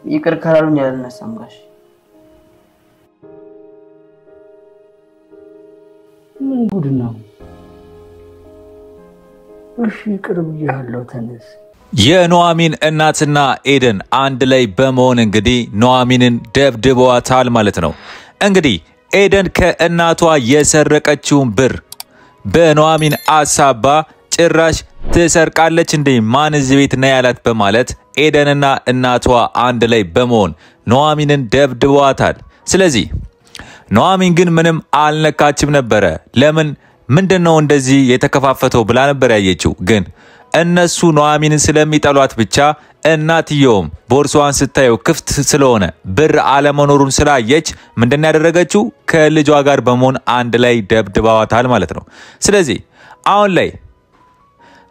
ይቅር ካላሉኝ አልነሳም ጋሽ ምን ጉድ ነው እሺ ቅርብ ያለው ተነስ የኑአሚን እናትና ኤደን አንድ ላይ በመሆን እንግዲህ ኑአሚንን ደብድበዋታል ማለት ነው እንግዲህ ኤደን ከእናቷ የሰረቀችውን ብር በኑአሚን አሳባ ጭራሽ ተሰርቃለች እንዴ ማን እዚህ ቤት ነው ያላት በማለት ኤደንና እናቷ አንድ ላይ በመሆን ኑአሚንን ደብድበዋታል ስለዚህ ኑአሚን ግን ምንም አልነካችም ነበር ለምን ምንድነው እንደዚህ የተከፋፈተው ብላ ነበር ያየችው ግን እነሱ ኑአሚንን ስለሚጠሏት ብቻ እናትየውም ቦርሷን ስታየው ክፍት ስለሆነ ብር አለመኖሩን ስላየች ምንድነው ያደረገችው ከልጇ ጋር በመሆን አንድ ላይ ደብድባዋታል ማለት ነው ስለዚህ አሁን ላይ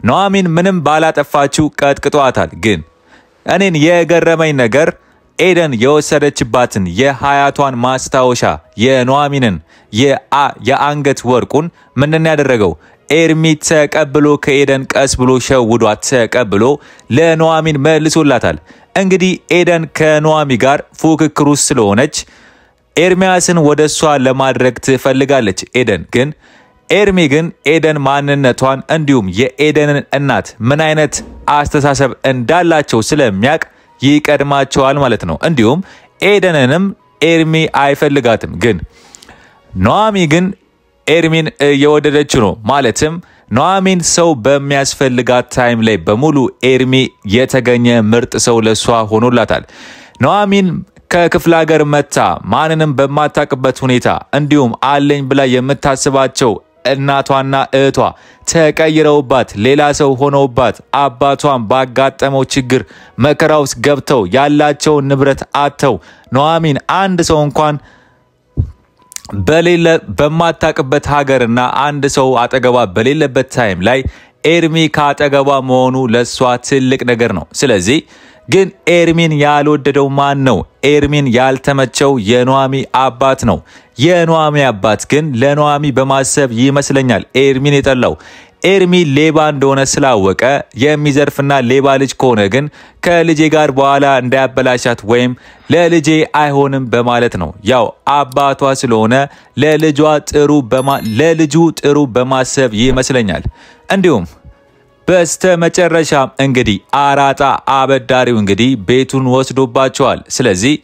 ኑአሚን ምንም ባላጠፋችው ቀጥቅጧታል ግን እኔን የገረመኝ ነገር ኤደን የወሰደችባትን የሐያቷን ማስታወሻ የኑአሚንን የአንገት ወርቁን ምንድነው ያደረገው ኤርሚ ተቀብሎ ከኤደን ቀስ ብሎ ሸውዷት ተቀብሎ ለኑአሚን መልሶላታል እንግዲህ ኤደን ከኑአሚ ጋር ፉክክሩ ስለሆነች ኤርሚያስን ወደሷ ለማድረግ ትፈልጋለች ኤደን ግን ኤርሚ ግን ኤደን ማንነቷን እንዲሁም የኤደንን እናት ምን አይነት አስተሳሰብ እንዳላቸው ስለሚያቅ ይቀድማቸዋል ማለት ነው እንዲሁም ኤደንንም ኤርሚ አይፈልጋትም ግን ኑአሚ ግን ኤርሚን የወደደች ነው ማለትም ኑአሚን ሰው በሚያስፈልጋት ታይም ላይ በሙሉ ኤርሚ የተገኘ ምርጥ ሰው ለሷ ሆኖላታል ኑአሚን ከክፍለ ሀገር መጣ ማንንም በማታቀበት ሁኔታ እንዲሁም አለኝ ብላ የምታስባቸው እናቷና እህቷ ተቀይረውባት ሌላ ሰው ሆነውባት አባቷን ባጋጠመው ችግር መከራውስ ገብተው ያላቸው ንብረት አጥተው ኑአሚን አንድ ሰው እንኳን በሌለ በማታቀበት ሀገርና አንድ ሰው አጠገባ በሌለበት ታይም ላይ ኤርሚ ካጠገባ መሆኑ ለሷ ትልቅ ነገር ነው ስለዚህ ግን ኤርሚን ያልወደደው ማን ነው ኤርሚን ያልተመቸው የኑአሚ አባት ነው የኑአሚ አባት ግን ለኑአሚ በማሰብ ይመስለኛል ኤርሚን የጠላው ኤርሚ ሌባ እንደሆነ ስላወቀ የሚዘርፍና ሌባ ልጅ ከሆነ ግን ከልጄ ጋር በኋላ እንዳያበላሻት ወይም ለልጄ አይሆንም በማለት ነው ያው አባቷ ስለሆነ ለልጁ ጥሩ በማሰብ ይመስለኛል እንዲሁም በስተመጨረሻ እንግዲህ አራጣ አበዳሪው እንግዲህ ቤቱን ወስዶባቸዋል ስለዚህ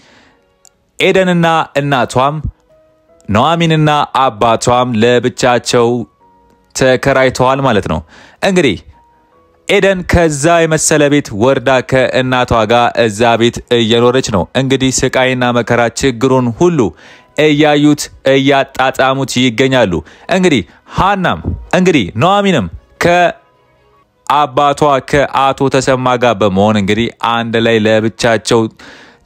ኤደንና እናቷም ኑአሚንና አባቷም ለብቻቸው ተከራይተዋል ማለት ነው እንግዲህ ኤደን ከዛ የመሰለ ቤት ወርዳ ከእናቷ ጋር እዛ ቤት እየኖረች ነው እንግዲህ ስቃይና መከራ ችግሩን ሁሉ እያዩት እያጣጣሙት ይገኛሉ እንግዲህ ሃናም እንግዲህ ኑአሚንም ከአባቷ ከአቶ ተሰማ ጋር በመሆን እንግዲህ አንድ ላይ ለብቻቸው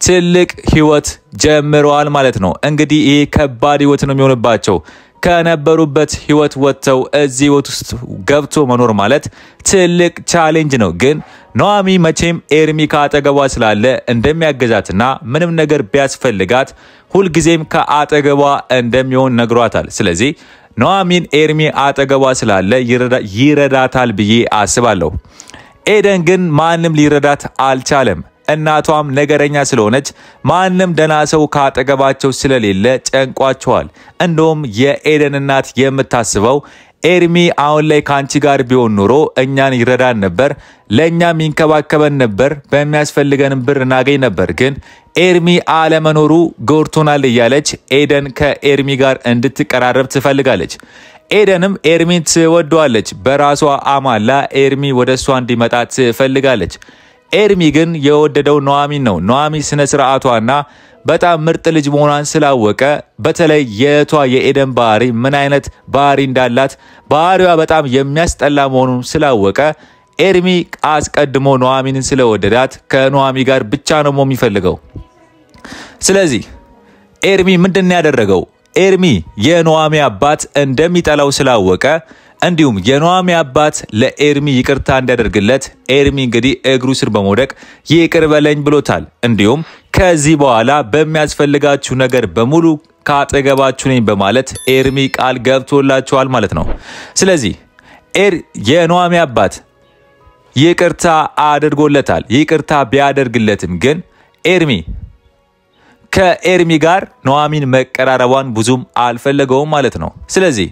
ትልቅ ህይወት ጀምረዋል ማለት ነው እንግዲህ ይሄ ከባድ ህይወት ነው የሚሆንባቸው ከነበሩበት ህይወት ወጥተው እዚህ ህይወት ውስጥ ገብቶ መኖር ማለት ትልቅ ቻሌንጅ ነው ግን ኑአሚ መቼም ኤርሚ ካጠገቧ ስላለ እንደሚያገዛትና ምንም ነገር ቢያስፈልጋት ሁሉ ጊዜም ከአጠገቧ እንደሚሆን ነግሯታል ስለዚህ ኑአሚን ኤርሚ አጠገቧ ስላለ ይረዳታል ብዬ አስባለሁ ኤደን ግን ማንንም ሊረዳት አልቻለም እናቷም ነገረኛ ስለሆነች ማንንም ደና ሰው ካጠገባቸው ስለሌለ ጨንቋቸዋል እንደውም የኤደን እናት የምታስበው ኤርሚ አሁን ላይ ካንቺ ጋር ቢሆን ኖሮ እኛን ይረዳን ነበር ለኛም ይንከባከበን ነበር በሚያስፈልገን ብር እናገኝ ነበር ግን ኤርሚ አለመኖሩ ጎርቶናል እያለች ኤደን ከኤርሚ ጋር እንድትቀራረብ ትፈልጋለች ኤደንም ኤርሚን ትወደዋለች በራሷ አማላ ኤርሚ ወደሷ እንዲመጣ ትፈልጋለች ኤርሚ ግን የወደደው ኑአሚን ነው ኑአሚ ስነ ስርዓቷና በጣም ምርጥ ልጅ መሆኗን ስላወቀ በተለይ የቷ የኤደን ባህሪ ምን አይነት ባህሪ እንዳላት ባህሪዋ በጣም የሚያስጠላ መሆኑን ስላወቀ ኤርሚ አስቀድሞ ኑአሚንን ስለወደዳት ከኑአሚ ጋር ብቻ ነው የሚፈልገው ስለዚህ ኤርሚ ምንድነው ያደረገው ኤርሚ የኑአሚ አባት እንደሚጠላው ስላወቀ እንዲሁም የኑአሚ አባት ለኤርሚ ይቅርታ እንዲያደርግለት ኤርሚ እንግዲህ እግሩ ስር በመውደቅ ይቅር በለኝ ብሎታል እንዲሁም ከዚህ በኋላ በሚያስፈልጋችሁ ነገር በሙሉ ካጠገባችሁ ነኝ በማለት ኤርሚ ቃል ገብቶላቸዋል ማለት ነው ስለዚህ የኑአሚ አባት ይቅርታ አድርጎለታል። ይቅርታ ቢያደርግለትም ግን ከኤርሚ ጋር ኑሐሚን መቀራረቧን ብዙም አልፈለገውም ማለት ነው። ስለዚህ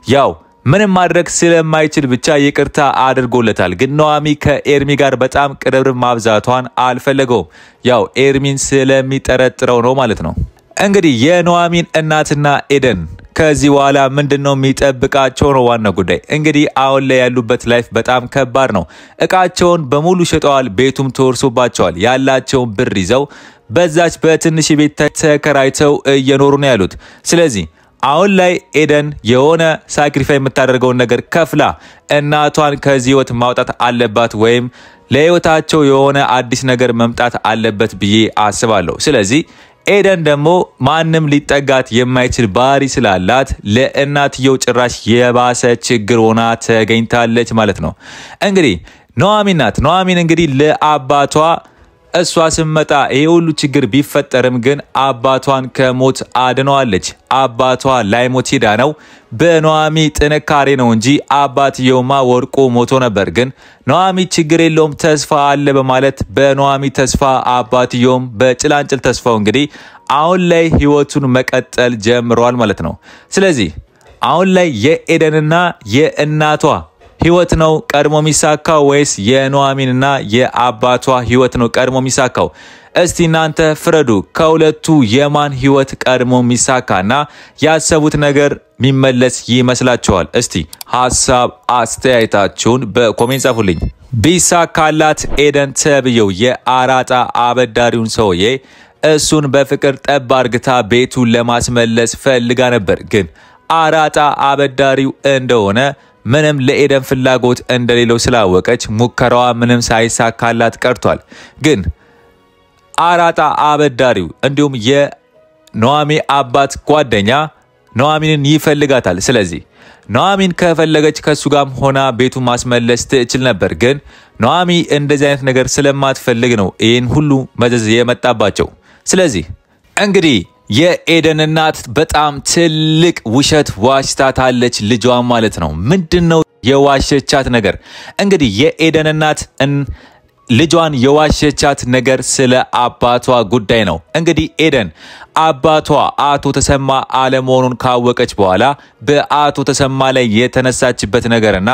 ያው ምንም ማድረግ ስለማይችል ብቻ ይቅርታ አድርጎለታል። ግን ኑሐሚን ከኤርሚ ጋር በጣም ቅርርብ ማብዛቷን አልፈለገውም። ያው ኤርሚን ስለሚጠረጥረው ነው ማለት ነው። እንግዲህ የኑሐሚን እናትና ኤደን ከዚህ በኋላ ምንድነው የሚጠብቃቸው ነው ዋና ጉዳይ። እንግዲህ አሁን ላይ ያሉበት ላይፍ በጣም ከባድ ነው። እቃቸውን በሙሉ ሸጠዋል። ቤቱም ተወርሶባቸዋል። ያላቸውን ብር ይዘው በዛች በትንሽ ቤት ተከራይተው እየኖሩ ነው ያሉት። ስለዚህ አሁን ላይ ኤደን የሆነ ሳክሪፋይ የምታደርገውን ነገር ከፍላ እናቷን ከዚህ ህይወት ማውጣት አለባት ወይም ለህይወታቸው የሆነ አዲስ ነገር መምጣት አለበት ብዬ አስባለሁ። ስለዚህ ኤደን ደግሞ ማንም ሊጠጋት የማይችል ባህሪ ስላላት ለእናትየው ጭራሽ የባሰ ችግር ሆና ተገኝታለች ማለት ነው። እንግዲህ ኑሐሚን እንግዲህ ለአባቷ እሷ ስመጣ ይሄ ሁሉ ችግር ቢፈጠርም ግን አባቷን ከሞት አድነዋለች። አባቷ ላይሞት ሄዳ ነው በኑሐሚን ጥንካሬ ነው እንጂ አባትየውማ ወርቆ ሞቶ ነበር። ግን ኑሐሚን ችግር የለውም ተስፋ አለ በማለት በኑሐሚን ተስፋ አባትየውም በጭላንጭል ተስፋው እንግዲህ አሁን ላይ ህይወቱን መቀጠል ጀምሯል ማለት ነው። ስለዚህ አሁን ላይ የኤደንና የእናቷ ህይወት ነው ቀድሞ የሚሳካው ወይስ የኑሐሚንና የአባቷ ህይወት ነው ቀድሞ የሚሳካው? እስቲ እናንተ ፍረዱ። ከሁለቱ የማን ህይወት ቀድሞ የሚሳካና ያሰቡት ነገር የሚመለስ ይመስላችኋል? እስቲ ሐሳብ አስተያየታችሁን በኮሜንት ጻፉልኝ። ቢሳካላት ኤደን ተብየው የአራጣ አበዳሪውን ሰውዬ እሱን በፍቅር ጠብ አርግታ ቤቱን ለማስመለስ ፈልጋ ነበር። ግን አራጣ አበዳሪው እንደሆነ ምንም ለኤደን ፍላጎት እንደሌለው ስላወቀች ሙከራዋ ምንም ሳይሳካላት ቀርቷል። ግን አራጣ አበዳሪው እንዲሁም የኑሐሚን አባት ጓደኛ ኑሐሚንን ይፈልጋታል። ስለዚህ ኑሐሚን ከፈለገች ከሱ ጋር ሆና ቤቱን ማስመለስ ትችል ነበር። ግን ኑሐሚን እንደዚህ አይነት ነገር ስለማትፈልግ ነው ይሄን ሁሉ መዘዝ የመጣባቸው። ስለዚህ እንግዲህ የኤደን እናት በጣም ትልቅ ውሸት ዋሽታታለች ልጇን ማለት ነው። ምንድነው የዋሸቻት ነገር? እንግዲህ የኤደን እናት ልጇን የዋሸቻት ነገር ስለ አባቷ ጉዳይ ነው። እንግዲህ ኤደን አባቷ አቶ ተሰማ አለመሆኑን ካወቀች በኋላ በአቶ ተሰማ ላይ የተነሳችበት ነገርና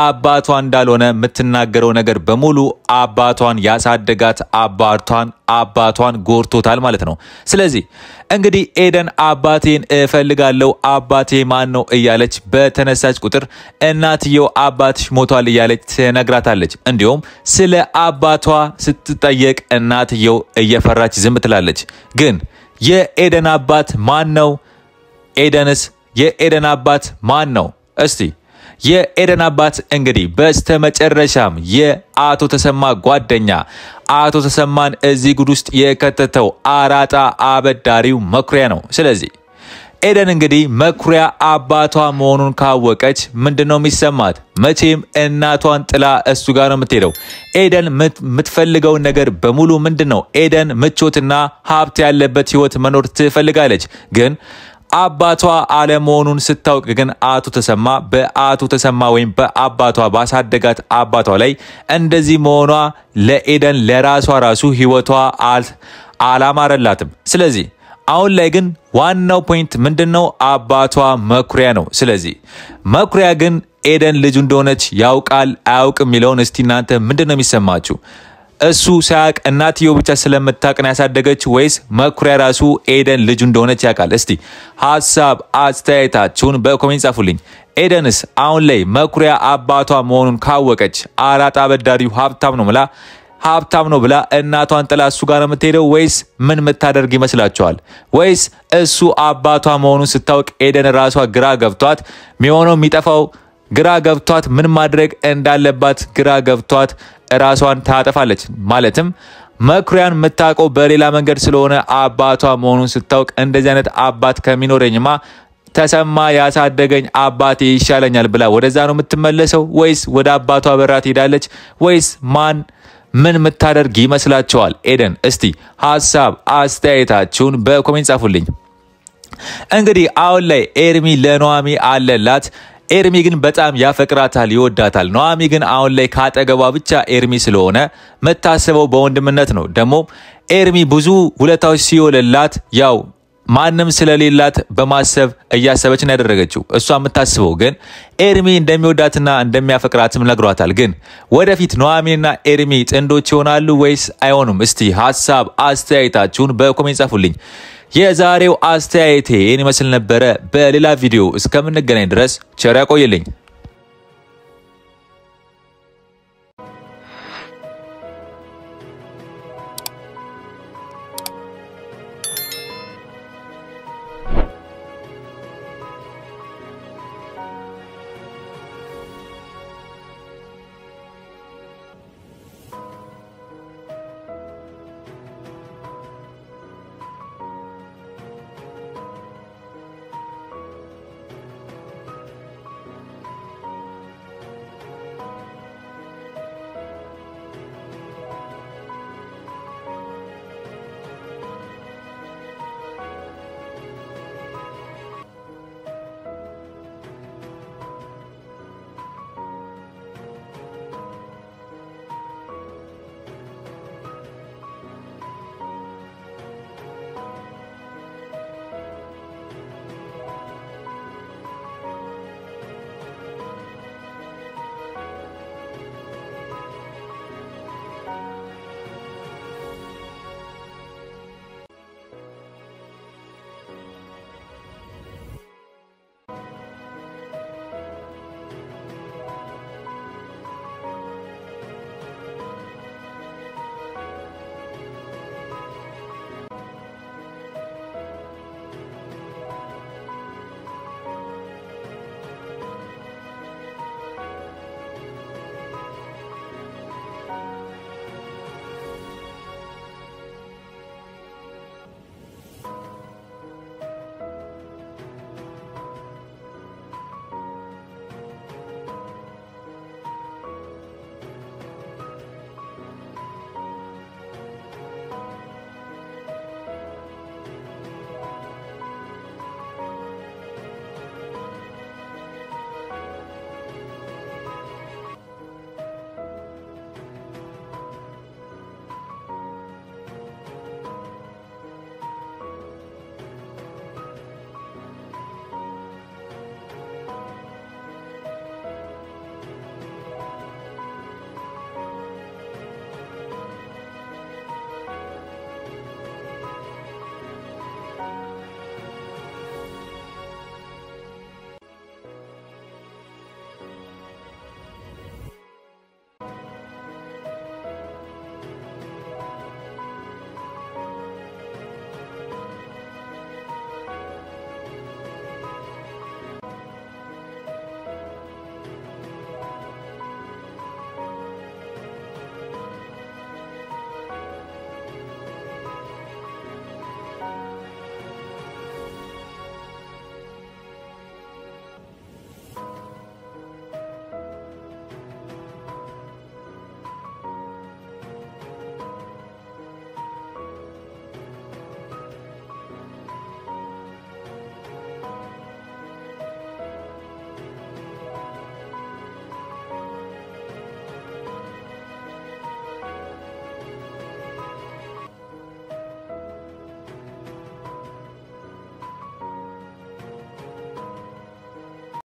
አባቷ እንዳልሆነ የምትናገረው ነገር በሙሉ አባቷን ያሳደጋት አባቷን ጎርቶታል ማለት ነው። ስለዚህ እንግዲህ ኤደን አባቴን እፈልጋለሁ አባቴ ማን ነው እያለች በተነሳች ቁጥር እናትየው አባትሽ ሞቷል እያለች ትነግራታለች። እንዲሁም ስለ አባቷ ስትጠየቅ እናትየው እየፈራች ዝም ትላለች። ግን የኤደን አባት ማን ነው? ኤደንስ የኤደን አባት ማን ነው? እስቲ የኤደን አባት እንግዲህ በስተመጨረሻም የአቶ ተሰማ ጓደኛ አቶ ተሰማን እዚህ ጉድ ውስጥ የከተተው አራጣ አበዳሪው መኩሪያ ነው። ስለዚህ ኤደን እንግዲህ መኩሪያ አባቷ መሆኑን ካወቀች ምንድነው የሚሰማት? መቼም እናቷን ጥላ እሱ ጋር ነው የምትሄደው። ኤደን የምትፈልገው ነገር በሙሉ ምንድነው? ኤደን ምቾትና ሀብት ያለበት ህይወት መኖር ትፈልጋለች። ግን አባቷ አለመሆኑን ስታውቅ ግን አቶ ተሰማ በአቶ ተሰማ ወይም በአባቷ ባሳደጋት አባቷ ላይ እንደዚህ መሆኗ ለኤደን ለራሷ ራሱ ህይወቷ አላማረላትም። ስለዚህ አሁን ላይ ግን ዋናው ፖይንት ምንድነው? አባቷ መኩሪያ ነው። ስለዚህ መኩሪያ ግን ኤደን ልጅ እንደሆነች ያውቃል አያውቅም የሚለውን እስቲ እናንተ ምንድነው የሚሰማችሁ? እሱ ሳያቅ እናትየው ብቻ ስለምታቀና ያሳደገች ወይስ መኩሪያ ራሱ ኤደን ልጅ እንደሆነች ያውቃል? እስቲ ሐሳብ አስተያየታችሁን በኮሜንት ጻፉልኝ። ኤደንስ አሁን ላይ መኩሪያ አባቷ መሆኑን ካወቀች አራጣ አበዳሪው ሀብታም ነው ብላ እናቷን ጥላ እሱ ጋር የምትሄደው ወይስ ምን የምታደርግ ይመስላችኋል? ወይስ እሱ አባቷ መሆኑን ስታውቅ ኤደን ራሷ ግራ ገብቷት የሚሆነው የሚጠፋው ግራ ገብቷት ምን ማድረግ እንዳለባት ግራ ገብቷት ራሷን ታጠፋለች? ማለትም መኩሪያን የምታውቀው በሌላ መንገድ ስለሆነ አባቷ መሆኑን ስታውቅ እንደዚህ አይነት አባት ከሚኖረኝማ ተሰማ ያሳደገኝ አባቴ ይሻለኛል ብላ ወደዛ ነው የምትመለሰው? ወይስ ወደ አባቷ በራት ሄዳለች? ወይስ ምን የምታደርግ ይመስላችኋል? ኤደን እስቲ ሐሳብ አስተያየታችሁን በኮሜንት ጻፉልኝ። እንግዲህ አሁን ላይ ኤርሚ ለኑሐሚን አለላት። ኤርሚ ግን በጣም ያፈቅራታል ይወዳታል ኑሐሚ ግን አሁን ላይ ካጠገቧ ብቻ ኤርሚ ስለሆነ መታሰበው በወንድምነት ነው ደሞ ኤርሚ ብዙ ሁለታዎች ሲወለላት ያው ማንም ስለሌላት በማሰብ እያሰበች ነው ያደረገችው እሷ የምታስበው ግን ኤርሚ እንደሚወዳትና እንደሚያፈቅራትም ነግሯታል ግን ወደፊት ኑሐሚንና ኤርሚ ጥንዶች ይሆናሉ ወይስ አይሆኑም እስቲ ሐሳብ አስተያየታችሁን በኮሜንት ጻፉልኝ የዛሬው አስተያየቴ ይመስል ነበር በሌላ ቪዲዮ እስከምንገናኝ ድረስ ቸር ያቆየልኝ